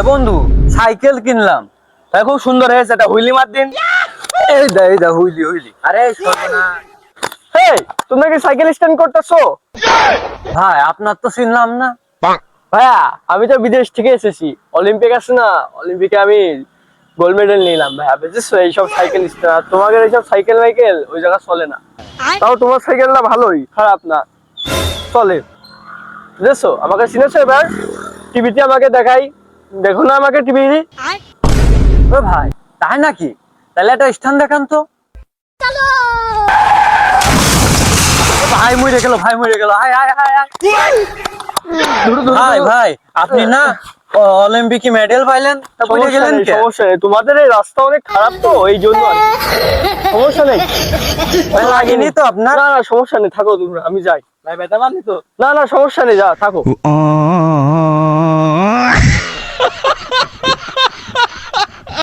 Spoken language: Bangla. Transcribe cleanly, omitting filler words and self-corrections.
এ বন্ধু সাইকেল কিনলাম, তাই খুব সুন্দর হয়েছে, এটা হুইলি মার দিন। এই দা হুইলি হুইলি। আরে সর্বনাশ, এই তোমরা কি সাইকেল স্ট্যান্ড করতেছো? ভাই আপনার তো চিনলাম না। ভাইয়া আমি তো বিদেশ থেকে এসেছি, অলিম্পিক আছে না, অলিম্পিকে আমি গোল্ড মেডেল নিলাম ভাইয়া, বুঝেছো? এইসব সাইকেল স্ট্যান্ড, তোমাদের এইসব সাইকেল মাইকেল ওই জায়গা চলে না। তাও তোমার সাইকেলটা ভালোই, খারাপ না, চলে, বুঝেছো? আমাকে চিনেছো এবার? টিভিতে আমাকে দেখাই, দেখো না আমাকে টিভি। ও ভাই তাই নাকি? তাহলে একটা স্থান দেখান তো। ভাই মরে গেল, ভাই মরে গেল। High high high high. ভাই ভাই আপনি না অলিম্পিকে মেডেল পাইলেন, তারপরে সমস্যা গেলেন নেই, কে? সমস্যা নেই, তোমাদের এই রাস্তা অনেক খারাপ তো এই জন্য আর কি। সমস্যা নেই, ভাই, লাগেনি তো আপনার? না না সমস্যা নেই, থাকো তোমরা, আমি যাই। ভাই ব্যথা পাননি তো? না না সমস্যা নেই, যা থাকো।